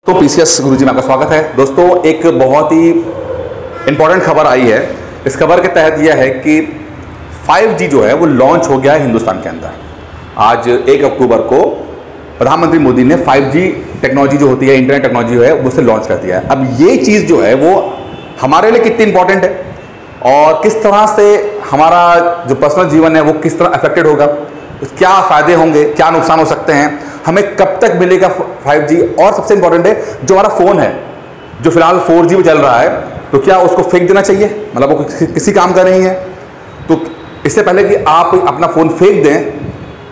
तो पीसीएस गुरुजी में आपका स्वागत है। दोस्तों, एक बहुत ही इंपॉर्टेंट खबर आई है। इस खबर के तहत यह है कि 5G जो है वो लॉन्च हो गया है हिंदुस्तान के अंदर। आज 1 अक्टूबर को प्रधानमंत्री मोदी ने 5G टेक्नोलॉजी जो होती है, इंटरनेट टेक्नोलॉजी जो है, उसे लॉन्च कर दिया है। अब ये चीज़ जो है वो हमारे लिए कितनी इंपॉर्टेंट है और किस तरह से हमारा जो पर्सनल जीवन है वो किस तरह अफेक्टेड होगा, क्या फ़ायदे होंगे, क्या नुकसान हो सकते हैं, हमें कब तक मिलेगा 5G, और सबसे इंपॉर्टेंट है जो हमारा फ़ोन है जो फिलहाल 4G में चल रहा है, तो क्या उसको फेंक देना चाहिए, मतलब वो किसी काम का नहीं है। तो इससे पहले कि आप अपना फ़ोन फेंक दें,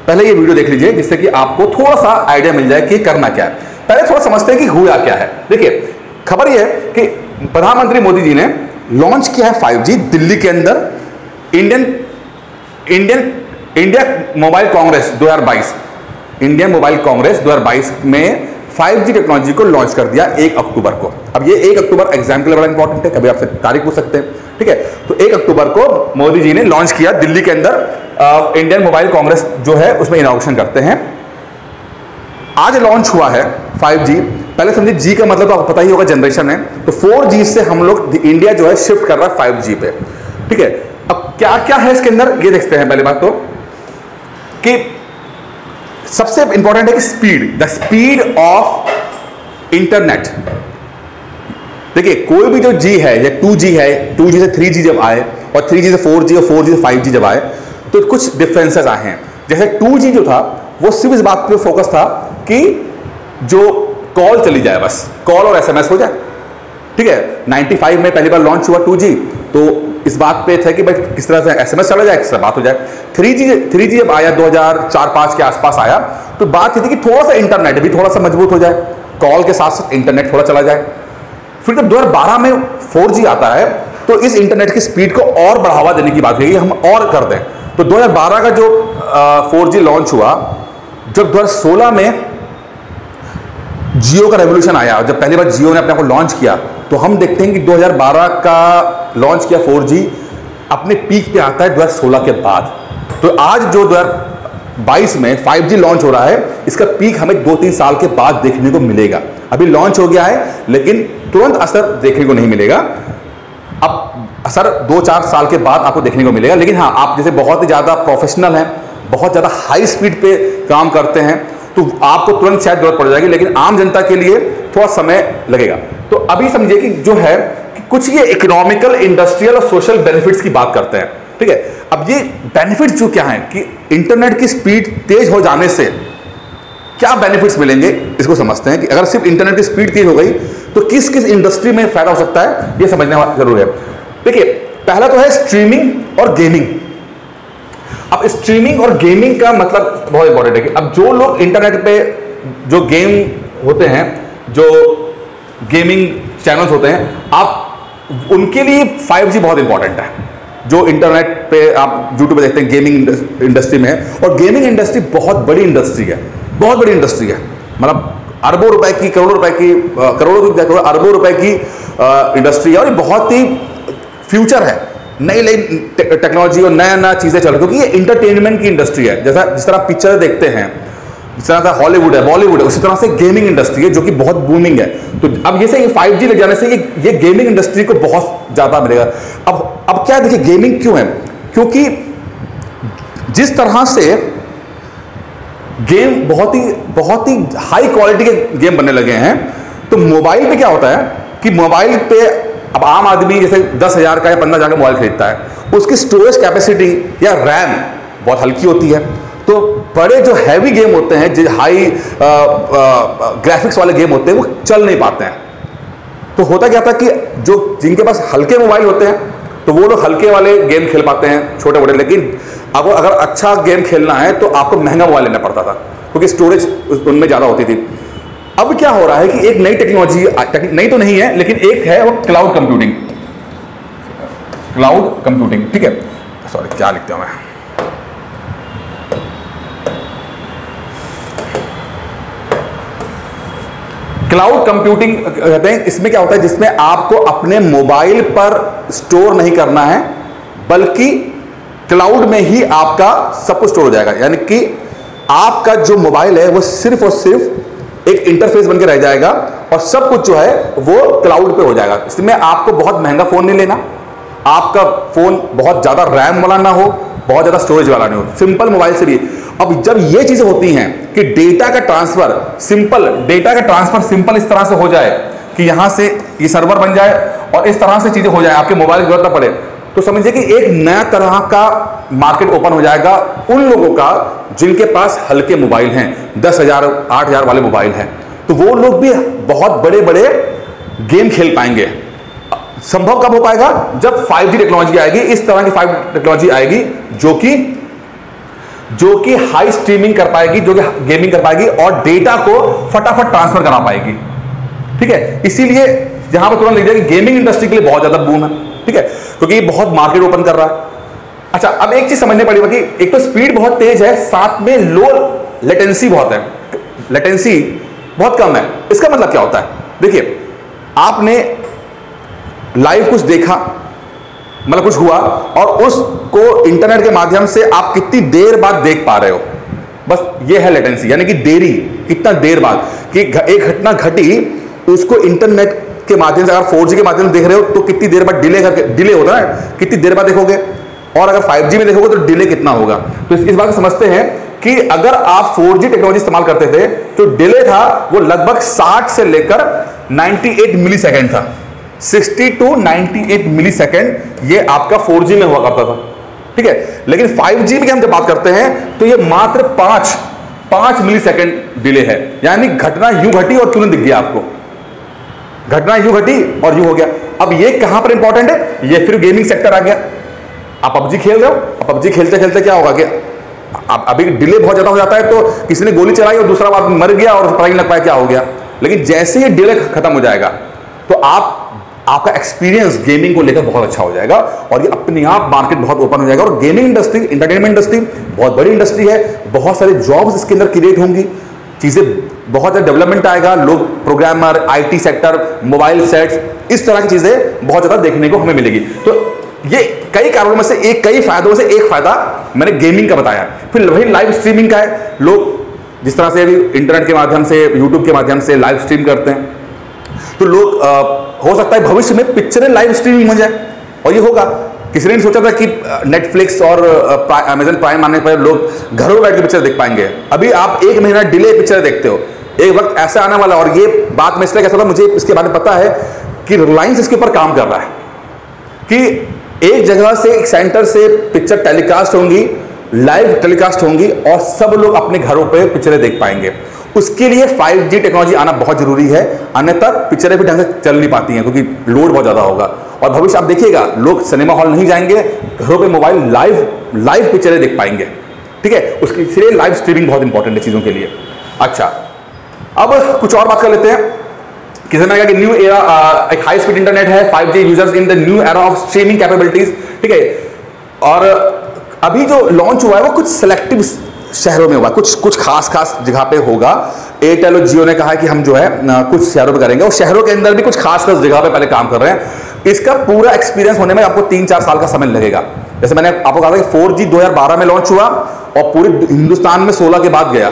पहले ये वीडियो देख लीजिए जिससे कि आपको थोड़ा सा आइडिया मिल जाए कि करना क्या है। पहले थोड़ा समझते हैं कि हुआ क्या है। देखिए, खबर ये है कि प्रधानमंत्री मोदी जी ने लॉन्च किया है 5G दिल्ली के अंदर। India mobile Congress 2022, Indian mobile Congress 2022 में 5G टेक्नोलॉजी को लॉन्च कर दिया 1 अक्टूबर को। अब ये 1 अक्टूबर एग्जाम के लिए बड़ा इंपॉर्टेंट है, कभी आपसे तारीख पूछ सकते हैं, ठीक है। तो 1 अक्टूबर को मोदी जी ने लॉन्च किया दिल्ली के अंदर। इंडियन मोबाइल कांग्रेस जो है उसमें इनॉग्रेशन करते हैं। आज लॉन्च हुआ है 5G। पहले समझिए, जी का मतलब तो आपको पता ही होगा, जनरेशन है। तो 4G से हम लोग इंडिया जो है शिफ्ट कर रहा है 5G पे, ठीक है। अब क्या क्या है इसके अंदर ये देखते हैं। पहले बात तो कि सबसे इंपॉर्टेंट है कि speed, the speed of internet. देखिए, कोई भी जो G है या 2G है, 2G से 3G जब आए और 3G से 4G और 4G से 5G जब आए तो कुछ डिफरेंसेस आए हैं। जैसे 2G जो था वो सिर्फ इस बात पे फोकस था कि जो कॉल चली जाए, बस कॉल और SMS हो जाए, ठीक है। 95 में पहली बार लॉन्च हुआ 2G, तो इस बात पे था कि भाई किस तरह से SMS चला जाए, किस तरह बात हो जाए। 3G जब आया 2004-5 के आसपास आया, तो बात ये थी कि थोड़ा सा इंटरनेट भी थोड़ा सा मजबूत हो जाए, कॉल के साथ साथ इंटरनेट थोड़ा चला जाए। फिर जब 2012 में 4G आता है तो इस इंटरनेट की स्पीड को और बढ़ावा देने की बात हुई कि हम और कर दें। तो 2012 का जो 4G लॉन्च हुआ, जब 2016 में जियो का रेवोल्यूशन आया, जब पहली बार जियो ने अपने आप को लॉन्च किया, तो हम देखते हैं कि 2012 का लॉन्च किया 4G अपने पीक पे आता है 2016 के बाद। तो आज जो 2022 में 5G लॉन्च हो रहा है, इसका पीक हमें 2-3 साल के बाद देखने को मिलेगा। अभी लॉन्च हो गया है लेकिन तुरंत असर देखने को नहीं मिलेगा। अब असर 2-4 साल के बाद आपको देखने को मिलेगा। लेकिन हाँ, आप जैसे बहुत ही ज़्यादा प्रोफेशनल हैं, बहुत ज़्यादा हाई स्पीड पे काम करते हैं, तो आपको तुरंत शायद जरूरत पड़ जाएगी, लेकिन आम जनता के लिए थोड़ा समय लगेगा। तो अभी समझिए कि जो है कि कुछ ये इकोनॉमिकल, इंडस्ट्रियल और सोशल बेनिफिट्स की बात करते हैं, ठीक है। अब ये बेनिफिट्स जो क्या हैं कि इंटरनेट की स्पीड तेज हो जाने से क्या बेनिफिट्स मिलेंगे, इसको समझते हैं कि अगर सिर्फ इंटरनेट की स्पीड तेज हो गई तो किस किस इंडस्ट्री में फायदा हो सकता है, ये समझना जरूरी है। देखिए, पहला तो है स्ट्रीमिंग और गेमिंग। अब स्ट्रीमिंग और गेमिंग का मतलब बहुत इंपॉर्टेंट है कि अब जो लोग इंटरनेट पे जो गेम होते हैं, जो गेमिंग चैनल्स होते हैं, आप उनके लिए 5G बहुत इंपॉर्टेंट है। जो इंटरनेट पे आप यूट्यूब पे देखते हैं गेमिंग इंडस्ट्री में है, और गेमिंग इंडस्ट्री बहुत बड़ी इंडस्ट्री है, बहुत बड़ी इंडस्ट्री है। मतलब अरबों रुपए की, करोड़ों रुपए की, अरबों रुपए की इंडस्ट्री है, और ये बहुत ही फ्यूचर है। नई नई टेक्नोलॉजी और नया नया चीज़ें चल रही, क्योंकि ये इंटरटेनमेंट की इंडस्ट्री है। जैसा जिस तरह पिक्चर देखते हैं, जिस तरह से हॉलीवुड है, बॉलीवुड है, उसी तरह से गेमिंग इंडस्ट्री है जो कि बहुत बूमिंग है। तो अब ये 5G लग जाने से ये गेमिंग इंडस्ट्री को बहुत ज़्यादा मिलेगा। अब क्या देखिए, गेमिंग क्यों है? क्योंकि जिस तरह से गेम बहुत ही हाई क्वालिटी के गेम बनने लगे हैं, तो मोबाइल पे क्या होता है कि मोबाइल पे अब आम आदमी जैसे 10,000 का या 15,000 का मोबाइल खरीदता है, उसकी स्टोरेज कैपेसिटी या रैम बहुत हल्की होती है। तो बड़े जो हैवी गेम होते हैं, जो हाई ग्राफिक्स वाले गेम होते हैं, वो चल नहीं पाते हैं। तो होता क्या था कि जो जिनके पास हल्के मोबाइल होते हैं, तो वो लोग हल्के वाले गेम खेल पाते हैं, छोटे मोटे। लेकिन अब अगर अच्छा गेम खेलना है तो आपको महंगा मोबाइल लेना पड़ता था, क्योंकि स्टोरेज उनमें ज़्यादा होती थी। अब क्या हो रहा है कि एक नई टेक्नोलॉजी, नई तो नहीं है लेकिन एक है, वो क्लाउड कंप्यूटिंग। क्लाउड कंप्यूटिंग, ठीक है। सॉरी, क्या लिखते हो मैं, क्लाउड कंप्यूटिंग कहते हैं। इसमें क्या होता है, जिसमें आपको अपने मोबाइल पर स्टोर नहीं करना है, बल्कि क्लाउड में ही आपका सब कुछ स्टोर हो जाएगा। यानी कि आपका जो मोबाइल है वो सिर्फ और सिर्फ एक इंटरफेस बनकर रह जाएगा और सब कुछ जो है वो क्लाउड पे हो जाएगा। इसमें आपको बहुत महंगा फोन नहीं लेना, आपका फोन बहुत ज्यादा रैम वाला ना हो, बहुत ज्यादा स्टोरेज वाला नहीं हो, सिंपल मोबाइल से भी। अब जब ये चीजें होती हैं कि डेटा का ट्रांसफर सिंपल इस तरह से हो जाए कि यहां से ये सर्वर बन जाए और इस तरह से चीजें हो जाए, आपके मोबाइल की जरूरत ना पड़े, तो समझिए कि एक नया तरह का मार्केट ओपन हो जाएगा उन लोगों का जिनके पास हल्के मोबाइल हैं, 10,000 8,000 वाले मोबाइल हैं। तो वो लोग भी बहुत बड़े बड़े गेम खेल पाएंगे। संभव कब हो पाएगा? जब 5G टेक्नोलॉजी आएगी, इस तरह की 5G टेक्नोलॉजी आएगी जो कि हाई स्ट्रीमिंग कर पाएगी, जो कि गेमिंग कर पाएगी और डेटा को फटाफट ट्रांसफर करा पाएगी। ठीक है, इसीलिए यहां पर तुरंत लिख दिया कि गेमिंग इंडस्ट्री के लिए बहुत ज्यादा बूम है। ठीक है, क्योंकि ये बहुत मार्केट ओपन कर रहा है। अच्छा, अब एक चीज समझने पड़ेगा कि एक तो स्पीड बहुत तेज है, साथ में लो लेटेंसी बहुत है, लेटेंसी बहुत कम है। इसका मतलब क्या होता है? देखिए, आपने लाइव कुछ देखा, मतलब कुछ हुआ और उसको इंटरनेट के माध्यम से आप कितनी देर बाद देख पा रहे हो, बस ये है लेटेंसी, यानी कि देरी, कितना देर बाद कि एक घटना घटी, उसको इंटरनेट के माध्यम से अगर 4G के माध्यम से देख रहे हो तो कितनी देर बाद डिले होता है, कितनी देर बाद देखोगे, और अगर 5G में देखोगे तो डिले कितना होगा। तो इस बात को समझते हैं कि अगर आप 4G टेक्नोलॉजी इस्तेमाल करते थे तो डिले था वो लगभग 60 से लेकर 98 मिली सेकेंड था, 60 to 98 मिली सेकेंड ये आपका 4G में हुआ करता था। ठीक है, लेकिन 5G में हम जब बात करते हैं तो ये मात्र 5 मिली सेकेंड डिले है, यानी घटना यूं घटी और क्यों नहीं दिख गया आपको, घटना यूं घटी और यूं हो गया। अब ये कहां पर इंपॉर्टेंट है? ये फिर गेमिंग सेक्टर आ गया। आप PUBG खेल रहे हो, अब PUBG खेलते खेलते क्या होगा कि अभी डिले बहुत ज्यादा हो जाता है, तो किसी ने गोली चलाई और दूसरा बार मर गया और पता नहीं लग पाया क्या हो गया। लेकिन जैसे ही डिले खत्म हो जाएगा तो आपका एक्सपीरियंस गेमिंग को लेकर बहुत अच्छा हो जाएगा और ये अपने आप मार्केट बहुत ओपन हो जाएगा। और गेमिंग इंडस्ट्री, एंटरटेनमेंट इंडस्ट्री बहुत बड़ी इंडस्ट्री है, बहुत सारे जॉब्स इसके अंदर क्रिएट होंगी, चीजें बहुत ज्यादा डेवलपमेंट आएगा, लोग programmer, IT sector, mobile sets, इस तरह की चीजें बहुत ज्यादा देखने को हमें मिलेगी। तो ये कई कारणों में से कई फायदों में से एक फायदा मैंने गेमिंग का बताया। फिर वही लाइव स्ट्रीमिंग का है, लोग जिस तरह से अभी इंटरनेट के माध्यम से, यूट्यूब के माध्यम से लाइव स्ट्रीम करते हैं, तो लोग हो सकता है भविष्य में पिक्चरें लाइव स्ट्रीमिंग हो जाए, और ये होगा। किसी ने नहीं सोचा था कि नेटफ्लिक्स और अमेजन प्राइम आने पर लोग घरों बैठ के पिक्चर देख पाएंगे। अभी आप 1 महीना डिले पिक्चर देखते हो, एक वक्त ऐसा आने वाला, और ये बात मैं इसलिए कैसा था, मुझे इसके बारे में पता है कि रिलायंस इसके ऊपर काम कर रहा है कि एक जगह से, एक सेंटर से पिक्चर टेलीकास्ट होंगी, लाइव टेलीकास्ट होंगी और सब लोग अपने घरों पे पिक्चरें देख पाएंगे। उसके लिए 5G टेक्नोलॉजी आना बहुत जरूरी है, अन्यथा पिक्चरें भी ढंग से चल नहीं पाती हैं क्योंकि लोड बहुत ज्यादा होगा। और भविष्य आप देखिएगा, लोग सिनेमा हॉल नहीं जाएंगे, घरों पे मोबाइल लाइव पिक्चरें देख पाएंगे। ठीक है, उसके लिए लाइव स्ट्रीमिंग बहुत इंपॉर्टेंट है चीजों के लिए। अच्छा, अब कुछ और बात कर लेते हैं। किसी ने कहा कि न्यू एरा, एक हाई स्पीड इंटरनेट है, 5G users in the new era of streaming capabilities. ठीक है, और अभी जो लॉन्च हुआ है वो कुछ सिलेक्टिव शहरों में हुआ, कुछ खास जगह पे होगा। एयरटेल और जियो ने कहा है कि हम जो है कुछ शहरों पे करेंगे, और शहरों के अंदर भी कुछ खास जगह पे पहले काम कर रहे हैं। इसका पूरा एक्सपीरियंस होने में आपको 3-4 साल का समय लगेगा। जैसे मैंने आपको कहा था कि 4G 2012 में लॉन्च हुआ और पूरे हिंदुस्तान में 16 के बाद गया।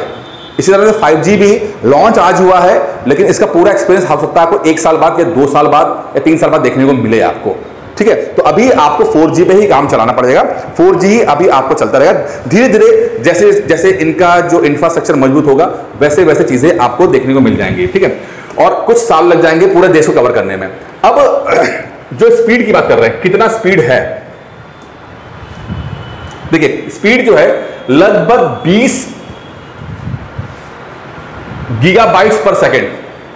इसी तरह से 5G भी लॉन्च आज हुआ है, लेकिन इसका पूरा एक्सपीरियंस हो सकता है आपको 1 साल बाद या 2 साल बाद या 3 साल बाद देखने को मिले आपको। ठीक है, तो अभी आपको 4G पे ही काम चलाना पड़ेगा, 4G ही अभी आपको चलता रहेगा। धीरे धीरे जैसे जैसे इनका जो इंफ्रास्ट्रक्चर मजबूत होगा वैसे वैसे चीजें आपको देखने को मिल जाएंगी। ठीक है, और कुछ साल लग जाएंगे पूरे देश को कवर करने में। अब जो स्पीड की बात कर रहे हैं, कितना स्पीड है, देखिए स्पीड जो है लगभग 20 गीगाबाइट्स पर सेकेंड,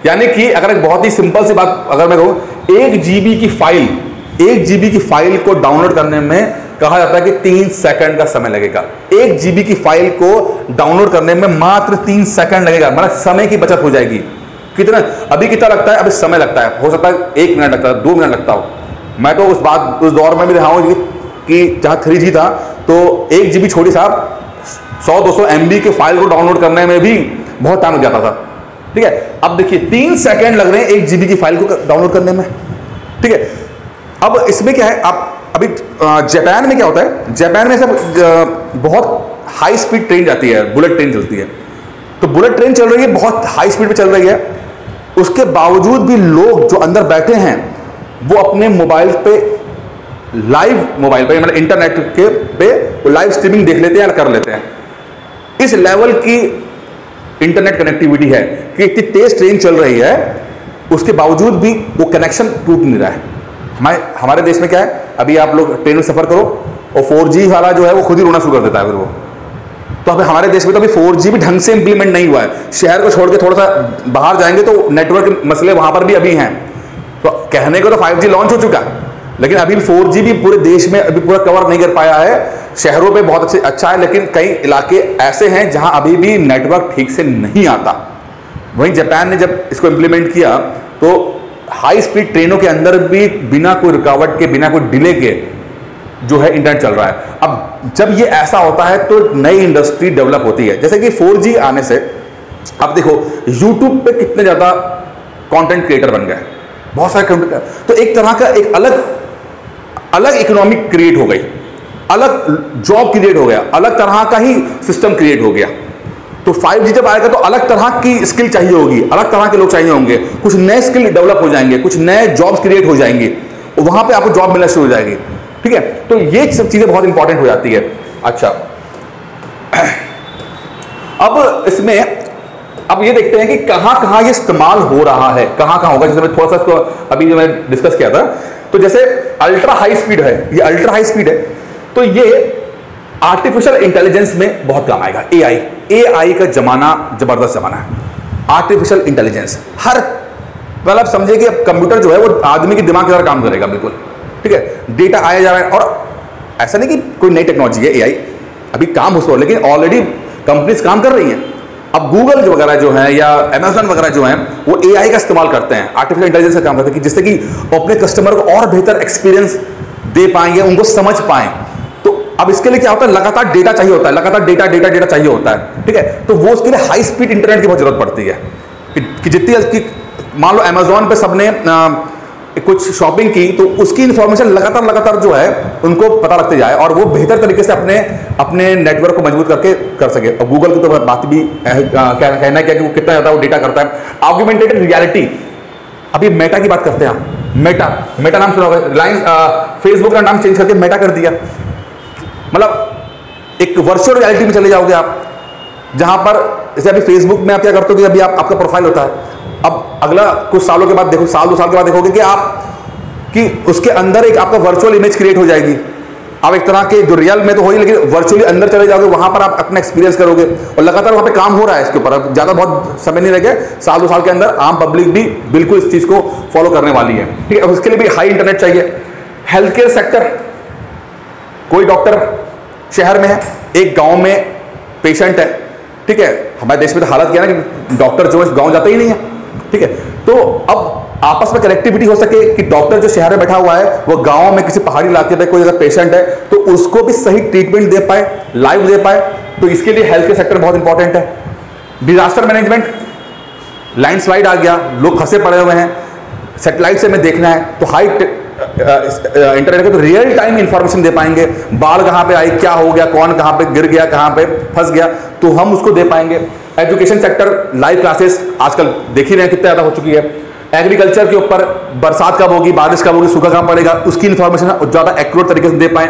यानी कि अगर एक बहुत ही सिंपल सी बात अगर मैं कहूं, 1 GB की फाइल को डाउनलोड करने में कहा जाता है कि 3 सेकंड का समय लगेगा। 1 GB की फाइल को डाउनलोड करने में मात्र 3 सेकंड लगेगा, मतलब समय की बचत हो जाएगी। कितना अभी कितना लगता है? अभी समय लगता है, हो सकता है 1 मिनट लगता है, 2 मिनट लगता हो। मैं तो उस दौर में भी रहा हूं कि जहां 3G था तो 1 GB छोड़ी साहब 100-200 MB के फाइल को डाउनलोड करने में भी बहुत टाइम लग जाता था। ठीक है, अब देखिए 3 सेकंड लग रहे हैं 1 GB की फाइल को डाउनलोड करने में। ठीक है, अब इसमें क्या है, आप अभी जापान में क्या होता है, जापान में सब बहुत हाई स्पीड ट्रेन जाती है, बुलेट ट्रेन चलती है। तो बुलेट ट्रेन चल रही है, बहुत हाई स्पीड पे चल रही है, उसके बावजूद भी लोग जो अंदर बैठे हैं वो अपने मोबाइल पे लाइव, मोबाइल पे मतलब इंटरनेट के पे वो लाइव स्ट्रीमिंग देख लेते हैं या कर लेते हैं। इस लेवल की इंटरनेट कनेक्टिविटी है कि इतनी तेज ट्रेन चल रही है, उसके बावजूद भी वो कनेक्शन टूट नहीं रहा है। हमारे देश में क्या है, अभी आप लोग ट्रेन में सफर करो और 4G वाला जो है वो खुद ही रोना शुरू कर देता है फिर वो। तो अभी हमारे देश में तो अभी 4G भी ढंग से इंप्लीमेंट नहीं हुआ है। शहर को छोड़ के थोड़ा सा बाहर जाएंगे तो नेटवर्क के मसले वहां पर भी अभी हैं। तो कहने को तो 5G लॉन्च हो चुका, लेकिन अभी 4G भी पूरे देश में अभी पूरा कवर नहीं कर पाया है। शहरों पे बहुत अच्छा है, लेकिन कई इलाके ऐसे हैं जहां अभी भी नेटवर्क ठीक से नहीं आता। वहीं जापान ने जब इसको इंप्लीमेंट किया तो हाई स्पीड ट्रेनों के अंदर भी बिना कोई रुकावट के, बिना कोई डिले के जो है इंटरनेट चल रहा है। अब जब ये ऐसा होता है तो नई इंडस्ट्री डेवलप होती है। जैसे कि 4G आने से अब देखो YouTube पे कितने ज़्यादा कंटेंट क्रिएटर बन गए, बहुत सारे कंटेंट। तो एक तरह का एक अलग इकोनॉमिक क्रिएट हो गई, अलग जॉब क्रिएट हो गया, अलग तरह का ही सिस्टम क्रिएट हो गया। तो 5G जब आएगा तो अलग तरह की स्किल चाहिए होगी, अलग तरह के लोग चाहिए होंगे, कुछ नए स्किल डेवलप हो जाएंगे, कुछ नए जॉब्स क्रिएट हो जाएंगे और वहां पे आपको जॉब मिलना शुरू हो जाएगी। ठीक है, तो ये सब चीजें बहुत इंपॉर्टेंट हो जाती है। अच्छा, अब इसमें अब ये देखते हैं कि कहां ये इस्तेमाल हो रहा है, कहां होगा। जैसे मैं थोड़ा सा इसको अभी जो मैं डिस्कस किया था, तो जैसे अल्ट्रा हाई स्पीड है, ये अल्ट्रा हाई स्पीड है, तो ये आर्टिफिशियल इंटेलिजेंस में बहुत काम आएगा। एआई का जमाना जबरदस्त जमाना है। आर्टिफिशियल इंटेलिजेंस हर मतलब आप समझिए कि अब कंप्यूटर जो है वो आदमी के दिमाग की तरह काम करेगा बिल्कुल। ठीक है, डेटा आया जा रहा है, और ऐसा नहीं कि कोई नई टेक्नोलॉजी है एआई, अभी काम हो, लेकिन ऑलरेडी कंपनीज काम कर रही हैं। अब गूगल जो वगैरह जो है या अमेजन वगैरह जो है वो एआई का इस्तेमाल करते हैं, आर्टिफिशियल इंटेलिजेंस का काम करते हैं, कि जिससे कि अपने कस्टमर को और बेहतर एक्सपीरियंस दे पाएंगे, उनको समझ पाएं। तो अब इसके लिए क्या होता है, लगातार डेटा चाहिए होता है, लगातार डेटा चाहिए होता है। ठीक है, तो वो उसके लिए हाई स्पीड इंटरनेट की बहुत जरूरत पड़ती है कि जितनी, मान लो अमेजोन पे सबने कुछ शॉपिंग की तो उसकी इंफॉर्मेशन लगातार जो है उनको पता लगते जाए और वो बेहतर तरीके से अपने नेटवर्क को मजबूत करके कर सके। और गूगल की तो बात भी कहना क्या कि वो कितना ज़्यादा वो डेटा करता है। ऑगमेंटेड रियलिटी, अभी मेटा की बात करते हैं आप, मेटा नाम सुना होगा, रिलायंस फेसबुक का नाम चेंज करके मेटा कर दिया। मतलब एक वर्चुअल रियलिटी में चले जाओगे आप, जहां पर जैसे अभी फेसबुक में आप क्या करते हो कि अभी आपका प्रोफाइल होता है, अब अगला कुछ सालों के बाद देखो, साल 2 साल के बाद देखोगे कि उसके अंदर एक आपका वर्चुअल इमेज क्रिएट हो जाएगी। आप एक तरह के जो रियल में तो हो ही, लेकिन वर्चुअली अंदर चले जाओगे, वहां पर आप अपना एक्सपीरियंस करोगे और लगातार वहां पे काम हो रहा है इसके ऊपर। अब ज्यादा बहुत समय नहीं रह गया, साल 2 साल के अंदर आम पब्लिक भी बिल्कुल इस चीज को फॉलो करने वाली है। ठीक है, उसके लिए भी हाई इंटरनेट चाहिए। हेल्थ केयर सेक्टर, कोई डॉक्टर शहर में है, एक गांव में पेशेंट है। ठीक है, हमारे देश में तो हालत क्या है ना कि डॉक्टर जो है गांव जाते ही नहीं है। ठीक है, तो अब आपस में कनेक्टिविटी हो सके कि डॉक्टर जो शहर में बैठा हुआ है वो गांव में किसी पहाड़ी इलाके पे कोई अगर पेशेंट है तो उसको भी सही ट्रीटमेंट दे पाए, लाइव दे पाए। तो इसके लिए हेल्थ केयर सेक्टर बहुत इंपॉर्टेंट है। डिजास्टर मैनेजमेंट, लैंडस्लाइड आ गया, लोग फंसे पड़े हुए हैं, सैटेलाइट से हमें देखना है तो हाई इंटरनेट के तो रियल टाइम इंफॉर्मेशन दे पाएंगे। बाढ़ कहां पे आई, क्या हो गया, कौन कहां पे गिर गया, कहां पे फंस गया, तो हम उसको दे पाएंगे। एजुकेशन सेक्टर, लाइव क्लासेस आजकल देख ही रहे हैं कितना ज्यादा हो चुकी है। एग्रीकल्चर के ऊपर बरसात कब होगी, बारिश कब होगी, सूखा कब पड़ेगा, उसकी इंफॉर्मेशन ज्यादा एक्यूरेट तरीके से दे पाएं।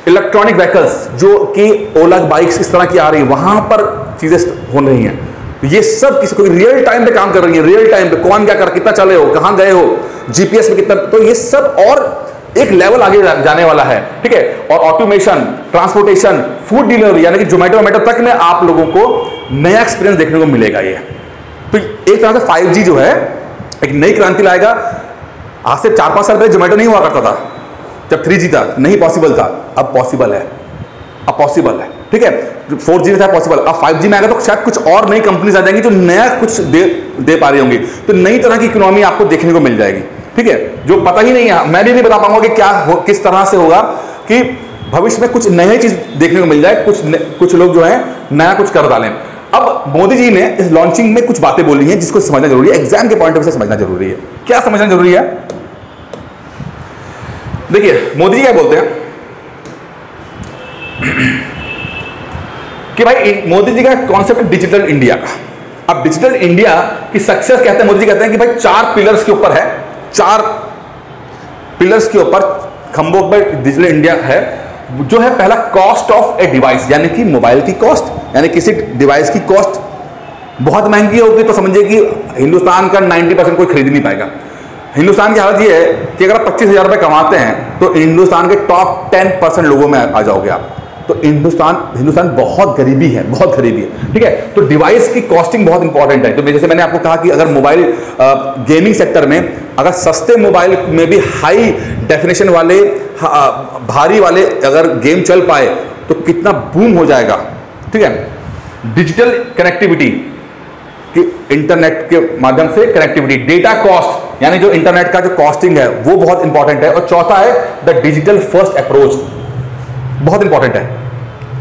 इलेक्ट्रॉनिक व्हीकल्स जो कि ओला बाइक्स इस तरह की आ रही है, वहां पर चीजें हो रही हैं, ये सब किसी को रियल टाइम पे काम कर रही है। रियल टाइम पे कौन क्या कर, कितना चले हो, कहां गए हो, जीपीएस में कितना, तो ये सब और एक लेवल आगे जाने वाला है। ठीक है, और ऑटोमेशन, ट्रांसपोर्टेशन, फूड डिलीवरी यानी कि जोमेटो तक में आप लोगों को नया एक्सपीरियंस देखने को मिलेगा। ये तो एक तरह से 5G जो है एक नई क्रांति लाएगा। आज से 4-5 साल पहले जोमेटो नहीं हुआ करता था, जब 3G था नहीं पॉसिबल था, अब पॉसिबल है, अब पॉसिबल है। ठीक है, 4G में था पॉसिबल, अब 5G में आएगा तो शायद कुछ और नई कंपनीज आ जाएंगी जो नया कुछ दे पा रही होंगी। तो नई तरह की इकोनॉमी आपको देखने को मिल जाएगी। ठीक है, जो पता ही नहीं है, मैं भी नहीं बता पाऊंगा कि क्या किस तरह से होगा, कि भविष्य में कुछ नई चीज देखने को मिल जाए, कुछ लोग जो है नया कुछ कर डालें। अब मोदी जी ने इस लॉन्चिंग में कुछ बातें बोली हैं जिसको समझना जरूरी है, एग्जाम के पॉइंट ऑफ व्यू से समझना जरूरी है। क्या समझना जरूरी है? देखिए मोदी जी क्या बोलते हैं कि भाई मोदी जी का कॉन्सेप्ट डिजिटल इंडिया का। अब डिजिटल इंडिया की सक्सेस कहते हैं, मोदी जी कहते हैं कि भाई 4 पिलर्स के ऊपर है, 4 पिलर्स के ऊपर खंभों पर डिजिटल इंडिया है। जो है पहला, कॉस्ट ऑफ ए डिवाइस, यानी कि मोबाइल की कॉस्ट, यानी किसी डिवाइस की कॉस्ट बहुत महंगी होगी तो समझिए कि हिंदुस्तान का 90% कोई खरीद नहीं पाएगा। हिंदुस्तान की हालत ये है कि अगर आप 25,000 रुपए कमाते हैं तो हिंदुस्तान के टॉप 10% लोगों में आ जाओगे आप। तो हिंदुस्तान बहुत गरीबी है, बहुत गरीबी है, ठीक है। तो डिवाइस की कॉस्टिंग बहुत इंपॉर्टेंट है। तो जैसे मैंने आपको कहा कि अगर मोबाइल गेमिंग सेक्टर में अगर सस्ते मोबाइल में भी हाई डेफिनेशन वाले भारी वाले अगर गेम चल पाए तो कितना बूम हो जाएगा, ठीक है। डिजिटल कनेक्टिविटी कि इंटरनेट के माध्यम से कनेक्टिविटी, डेटा कॉस्ट यानी जो इंटरनेट का जो कॉस्टिंग है वो बहुत इंपॉर्टेंट है। और चौथा है द डिजिटल फर्स्ट अप्रोच, बहुत इंपॉर्टेंट है।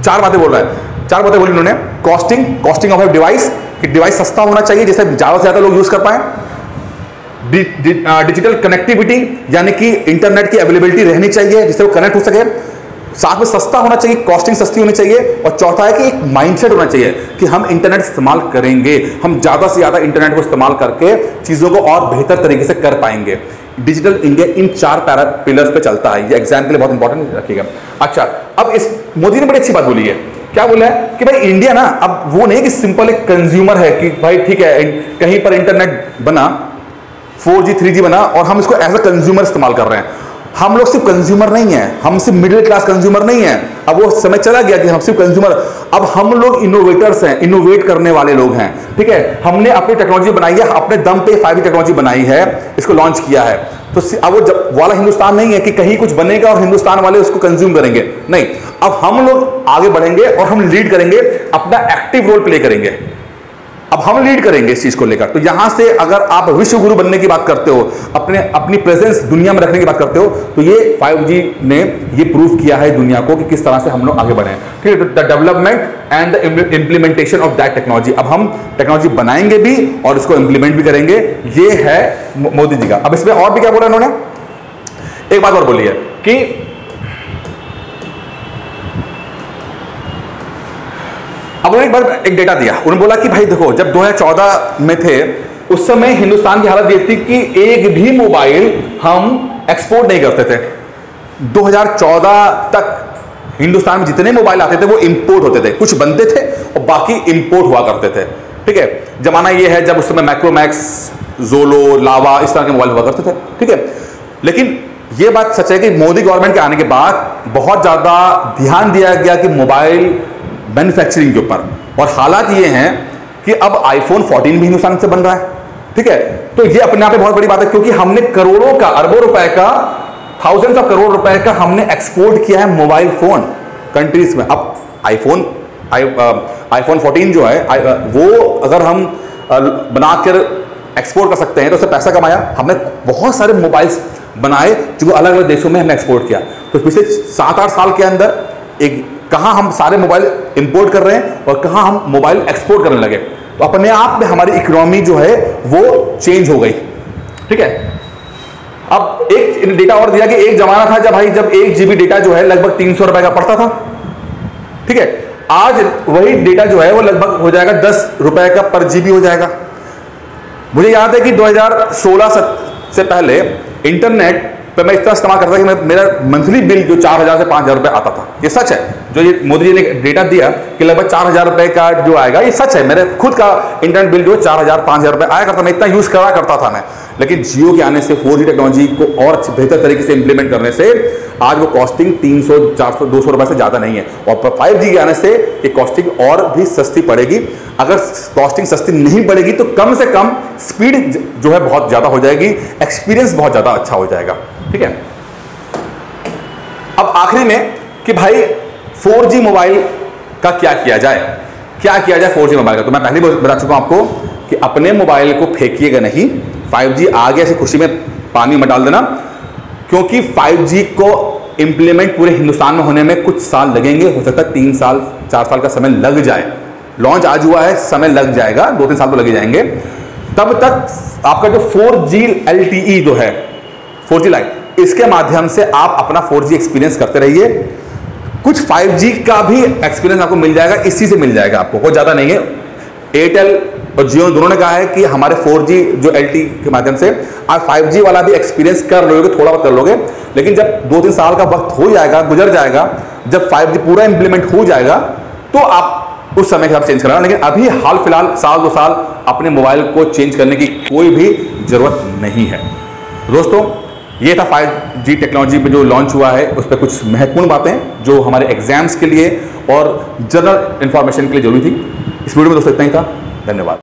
4 बातें बोल रहा है, 4 बातें बोली उन्होंने। कॉस्टिंग ऑफ ए डिवाइस, कि डिवाइस सस्ता होना चाहिए जिससे ज्यादा से ज्यादा लोग यूज कर पाए। डिजिटल कनेक्टिविटी यानी कि इंटरनेट की अवेलेबिलिटी रहनी चाहिए जिससे वो कनेक्ट हो सके। साथ में सस्ता होना चाहिए, कॉस्टिंग सस्ती होनी चाहिए। और चौथा है कि एक माइंडसेट होना चाहिए कि हम इंटरनेट इस्तेमाल करेंगे, हम ज्यादा से ज्यादा इंटरनेट को इस्तेमाल करके चीजों को और बेहतर तरीके से कर पाएंगे। डिजिटल इंडिया इन 4 पिलर्स पे चलता है। ये एग्जाम के लिए बहुत इंपॉर्टेंट रखिएगा। अच्छा, अब इस मोदी ने बड़ी अच्छी बात बोली है। क्या बोला है कि भाई इंडिया ना अब वो नहीं कि सिंपल एक कंज्यूमर है कि भाई ठीक है कहीं पर इंटरनेट बना, 4G 3G बना और हम इसको एज अ कंज्यूमर इस्तेमाल कर रहे हैं। हम लोग सिर्फ कंज्यूमर नहीं है, हम सिर्फ मिडिल क्लास कंज्यूमर नहीं है। अब वो समय चला गया कि हम सिर्फ कंज्यूमर, अब हम लोग इनोवेटर्स हैं, इनोवेट करने वाले लोग हैं, ठीक है। हमने अपनी टेक्नोलॉजी बनाई है, अपने दम पे 5G टेक्नोलॉजी बनाई है, इसको लॉन्च किया है। तो अब वो वाला हिंदुस्तान नहीं है कि कहीं कुछ बनेगा और हिंदुस्तान वाले उसको कंज्यूम करेंगे, नहीं। अब हम लोग आगे बढ़ेंगे और हम लीड करेंगे, अपना एक्टिव रोल प्ले करेंगे। अब हम लीड करेंगे इस चीज को लेकर। तो यहां से अगर आप विश्व गुरु बनने की बात करते हो, अपनी प्रेजेंस दुनिया में रखने की बात करते हो, तो ये 5G ने ये प्रूव किया है दुनिया को कि किस तरह से हम लोग आगे बढ़े। ठीक है, the development and the implementation of that technology. अब हम टेक्नोलॉजी बनाएंगे भी और इसको इंप्लीमेंट भी करेंगे, ये है मोदी जी का। अब इसमें और भी क्या बोला इन्होंने, एक बात और बोली है कि अब उन्होंने एक डेटा दिया। उन्होंने बोला कि भाई देखो, जब 2014 में थे उस समय हिंदुस्तान की हालत ये थी कि एक भी मोबाइल हम एक्सपोर्ट नहीं करते थे। 2014 तक हिंदुस्तान में जितने मोबाइल आते थे वो इंपोर्ट होते थे, कुछ बनते थे और बाकी इंपोर्ट हुआ करते थे। ठीक है, जमाना ये है जब उस समय मैक्रोमैक्स, जोलो, लावा इस तरह के मोबाइल हुआ करते थे। ठीक है, लेकिन ये बात सच है कि मोदी गवर्नमेंट के आने के बाद बहुत ज्यादा ध्यान दिया गया कि मोबाइल मैन्युफैक्चरिंग के ऊपर, और हालात ये हैं कि अब iPhone 14 भी हिंदुस्तान से बन रहा है। ठीक है, तो ये अपने आप में बहुत बड़ी बात है क्योंकि हमने करोड़ों का, अरबों रुपए का, थाउजेंड्स ऑफ करोड़ रुपए का हमने एक्सपोर्ट किया है मोबाइल फोन कंट्रीज में। अब iPhone 14 जो है वो अगर हम बनाकर एक्सपोर्ट कर सकते हैं तो उससे पैसा कमाया। हमने बहुत सारे मोबाइल्स बनाए जो अलग अलग देशों में हमने एक्सपोर्ट किया। तो पिछले 7-8 साल के अंदर एक कहां हम सारे मोबाइल इंपोर्ट कर रहे हैं और कहां हम मोबाइल एक्सपोर्ट करने लगे। तो अपने आप में हमारी इकोनॉमी जो है वो चेंज हो गई। ठीक है, अब एक डेटा और दिया कि एक जमाना था जब 1 GB डेटा जो है लगभग 300 रुपए का पड़ता था। ठीक है, आज वही डेटा जो है वो लगभग हो जाएगा 10 रुपए का पर GB हो जाएगा। मुझे याद है कि 2016 से पहले इंटरनेट पे मैं इतना इस्तेमाल करता कि मेरा मंथली बिल जो 4,000 से 5,000 रुपए आता था। ये सच है, जो ये मोदी जी ने डेटा दिया कि लगभग 4,000 रुपए का जो आएगा, ये सच है। मेरे खुद का इंटरनेट बिल जो 4,000-5,000 रुपए आया करता, मैं इतना यूज करा करता था मैं। लेकिन जियो के आने से, 4G टेक्नोलॉजी को और बेहतर तरीके से इंप्लीमेंट करने से आज वो कॉस्टिंग 300, 400, 200 रुपए से ज्यादा नहीं है। और 5G के आने से ये कॉस्टिंग और भी सस्ती पड़ेगी। अगर कॉस्टिंग सस्ती नहीं पड़ेगी तो कम से कम स्पीड जो है बहुत ज्यादा हो जाएगी, एक्सपीरियंस बहुत ज्यादा अच्छा हो जाएगा। ठीक है, अब आखिरी में कि भाई 4G मोबाइल का क्या किया जाए, 4G मोबाइल का। तो मैं पहले बता चुका हूं आपको कि अपने मोबाइल को फेंकिएगा नहीं। 5G आ गया ऐसी खुशी में पानी मत डाल देना, क्योंकि 5G को इंप्लीमेंट पूरे हिंदुस्तान में होने में कुछ साल लगेंगे। हो सकता है 3 साल 4 साल का समय लग जाए। लॉन्च आज हुआ है, समय लग जाएगा, 2-3 साल तो लगे जाएंगे। तब तक आपका जो 4G LTE जो है, 4G लाइन, इसके माध्यम से आप अपना 4G एक्सपीरियंस करते रहिए। कुछ 5G का भी एक्सपीरियंस आपको मिल जाएगा, इसी से मिल जाएगा आपको, कोई ज़्यादा नहीं है। एयरटेल और जियो दोनों ने कहा है कि हमारे 4G जो LTE के माध्यम से आप 5G वाला भी एक्सपीरियंस कर लोगे, थोड़ा बहुत कर लोगे, लेकिन जब 2-3 साल का वक्त हो जाएगा, गुजर जाएगा, जब 5G पूरा इंप्लीमेंट हो जाएगा तो आप उस समय के साथ चेंज कराना। लेकिन अभी हाल फिलहाल साल 2 साल अपने मोबाइल को चेंज करने की कोई भी ज़रूरत नहीं है। दोस्तों, ये था 5G टेक्नोलॉजी पे जो लॉन्च हुआ है, उस पर कुछ महत्वपूर्ण बातें जो हमारे एग्जाम्स के लिए और जनरल इंफॉर्मेशन के लिए जरूरी थी। इस वीडियो में दोस्तों इतना ही था। धन्यवाद।